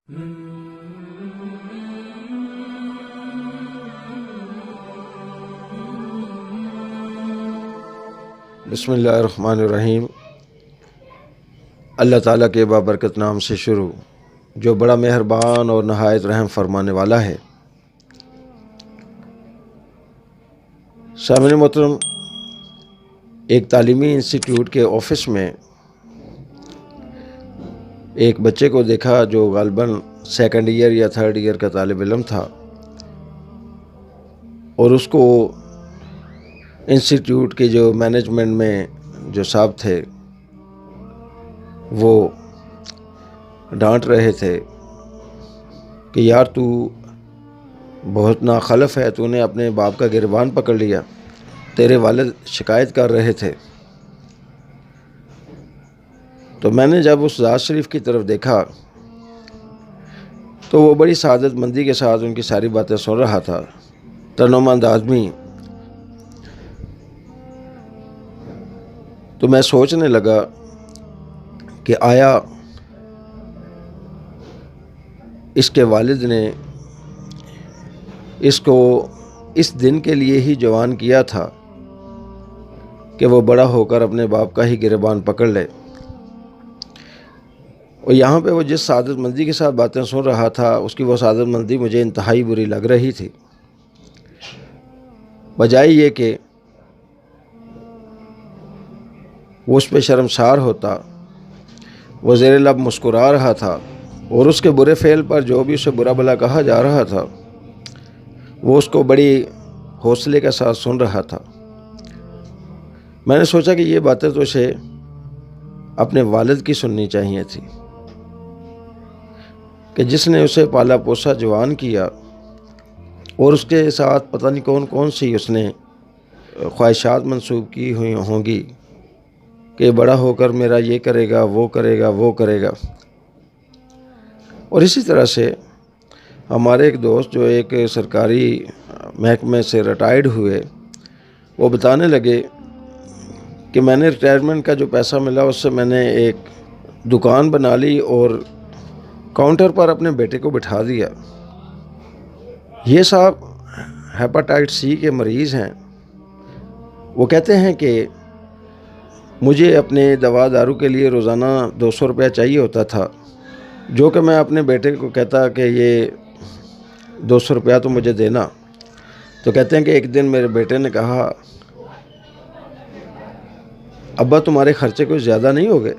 بسم اللہ الرحمن الرحیم۔ اللہ تعالیٰ کے بابرکت نام سے شروع، جو بڑا مہربان اور نہایت رحم فرمانے والا ہے۔ سامعین محترم، ایک تعلیمی انسٹیٹیوٹ کے آفس میں ایک بچے کو دیکھا جو غالباً سیکنڈ ایئر یا تھرڈ ایئر کا طالب علم تھا، اور اس کو انسٹیٹیوٹ کے جو مینجمنٹ میں جو صاحب تھے وہ ڈانٹ رہے تھے کہ یار تو بہت ناخلف ہے، تو نے اپنے باپ کا گریبان پکڑ لیا، تیرے والد شکایت کر رہے تھے۔ تو میں نے جب اس ذات شریف کی طرف دیکھا تو وہ بڑی سعادت مندی کے ساتھ ان کی ساری باتیں سن رہا تھا، تنومند آدمی۔ تو میں سوچنے لگا کہ آیا اس کے والد نے اس کو اس دن کے لیے ہی جوان کیا تھا کہ وہ بڑا ہو کر اپنے باپ کا ہی گریبان پکڑ لے؟ اور یہاں پہ وہ جس سعادت مندی کے ساتھ باتیں سن رہا تھا، اس کی وہ سعادت مندی مجھے انتہائی بری لگ رہی تھی، بجائے یہ کہ وہ اس پہ شرمسار ہوتا۔ وہ زیر لب مسکرا رہا تھا، اور اس کے برے فعل پر جو بھی اسے برا بھلا کہا جا رہا تھا وہ اس کو بڑی حوصلے کے ساتھ سن رہا تھا۔ میں نے سوچا کہ یہ باتیں تو اسے اپنے والد کی سننی چاہیے تھی، کہ جس نے اسے پالا پوسا جوان کیا، اور اس کے ساتھ پتہ نہیں کون کون سی اس نے خواہشات منسوب کی ہوئی ہوں گی کہ بڑا ہو کر میرا یہ کرے گا، وہ کرے گا، وہ کرے گا۔ اور اسی طرح سے ہمارے ایک دوست جو ایک سرکاری محکمے سے ریٹائرڈ ہوئے، وہ بتانے لگے کہ میں نے ریٹائرمنٹ کا جو پیسہ ملا اس سے میں نے ایک دکان بنا لی اور کاؤنٹر پر اپنے بیٹے کو بٹھا دیا۔ یہ صاحب ہیپاٹائٹ سی کے مریض ہیں۔ وہ کہتے ہیں کہ مجھے اپنے دوا دارو کے لیے روزانہ 200 روپیہ چاہیے ہوتا تھا، جو کہ میں اپنے بیٹے کو کہتا کہ یہ 200 روپیہ تو مجھے دینا۔ تو کہتے ہیں کہ ایک دن میرے بیٹے نے کہا، ابا تمہارے خرچے کچھ زیادہ نہیں ہو گئے؟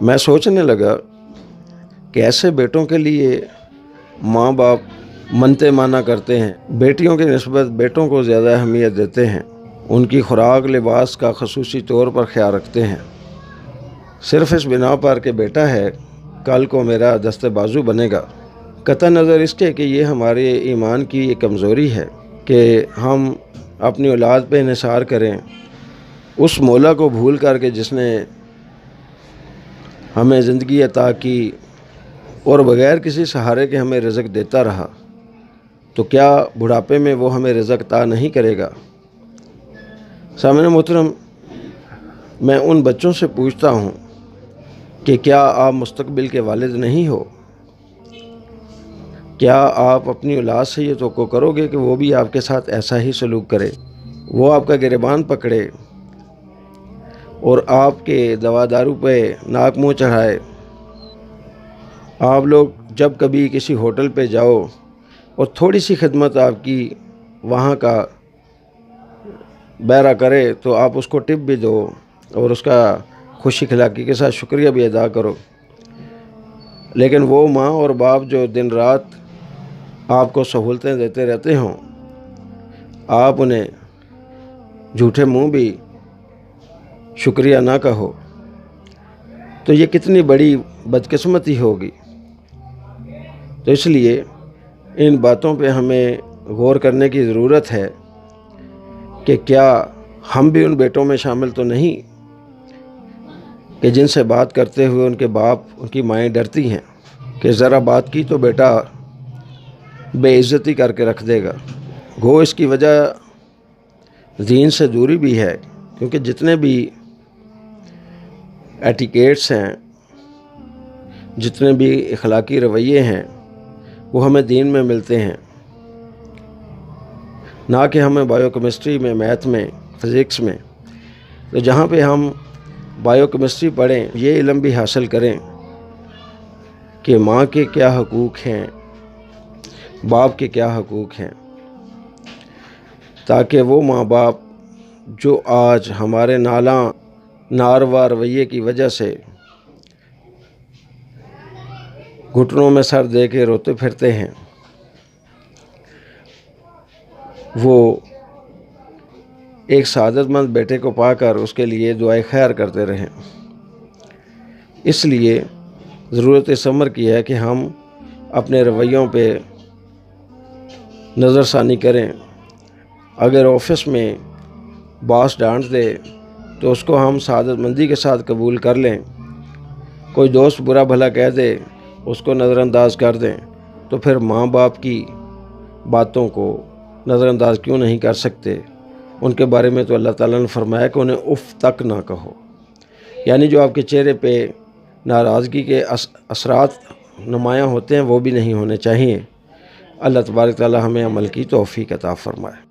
میں سوچنے لگا کہ ایسے بیٹوں کے لیے ماں باپ منتے مانا کرتے ہیں، بیٹیوں کی نسبت بیٹوں کو زیادہ اہمیت دیتے ہیں، ان کی خوراک لباس کا خصوصی طور پر خیال رکھتے ہیں، صرف اس بنا پر کہ بیٹا ہے کل کو میرا دست بازو بنے گا۔ قطع نظر اس کے کہ یہ ہمارے ایمان کی ایک کمزوری ہے کہ ہم اپنی اولاد پہ انحصار کریں، اس مولا کو بھول کر کے جس نے ہمیں زندگی عطا کی اور بغیر کسی سہارے کے ہمیں رزق دیتا رہا، تو کیا بڑھاپے میں وہ ہمیں رزق عطا نہیں کرے گا؟ سامعین محترم، میں ان بچوں سے پوچھتا ہوں کہ کیا آپ مستقبل کے والد نہیں ہو؟ کیا آپ اپنی اولاد سے یہ توقع کرو گے کہ وہ بھی آپ کے ساتھ ایسا ہی سلوک کرے، وہ آپ کا گریبان پکڑے اور آپ کے دوا دارو پہ ناک منہ چڑھائے؟ آپ لوگ جب کبھی کسی ہوٹل پہ جاؤ اور تھوڑی سی خدمت آپ کی وہاں کا بیرا کرے تو آپ اس کو ٹپ بھی دو اور اس کا خوش اخلاقی کے ساتھ شکریہ بھی ادا کرو، لیکن وہ ماں اور باپ جو دن رات آپ کو سہولتیں دیتے رہتے ہوں، آپ انہیں جھوٹے منہ بھی شکریہ نہ کہو، تو یہ کتنی بڑی بدقسمتی ہوگی۔ تو اس لیے ان باتوں پہ ہمیں غور کرنے کی ضرورت ہے کہ کیا ہم بھی ان بیٹوں میں شامل تو نہیں کہ جن سے بات کرتے ہوئے ان کے باپ ان کی مائیں ڈرتی ہیں کہ ذرا بات کی تو بیٹا بے عزتی کر کے رکھ دے گا۔ گو اس کی وجہ دین سے دوری بھی ہے، کیونکہ جتنے بھی ایٹیکیٹس ہیں جتنے بھی اخلاقی رویے ہیں وہ ہمیں دین میں ملتے ہیں، نہ کہ ہمیں بایو کیمسٹری میں، میتھ میں، فزکس میں۔ تو جہاں پہ ہم بایو کیمسٹری پڑھیں، یہ علم بھی حاصل کریں کہ ماں کے کیا حقوق ہیں، باپ کے کیا حقوق ہیں، تاکہ وہ ماں باپ جو آج ہمارے ناروا رویے کی وجہ سے گھٹنوں میں سر دے کے روتے پھرتے ہیں، وہ ایک سعادت مند بیٹے کو پا کر اس کے لیے دعائے خیر کرتے رہیں۔ اس لیے ضرورت اس امر کی ہے کہ ہم اپنے رویوں پہ نظر ثانی کریں۔ اگر آفس میں باس ڈانٹ دے تو اس کو ہم سعادت مندی کے ساتھ قبول کر لیں، کوئی دوست برا بھلا کہہ دے اس کو نظر انداز کر دیں، تو پھر ماں باپ کی باتوں کو نظر انداز کیوں نہیں کر سکتے؟ ان کے بارے میں تو اللہ تعالیٰ نے فرمایا کہ انہیں اف تک نہ کہو، یعنی جو آپ کے چہرے پہ ناراضگی کے اثرات نمایاں ہوتے ہیں وہ بھی نہیں ہونے چاہیے۔ اللہ تبارک تعالیٰ ہمیں عمل کی توفیق عطا فرمائے۔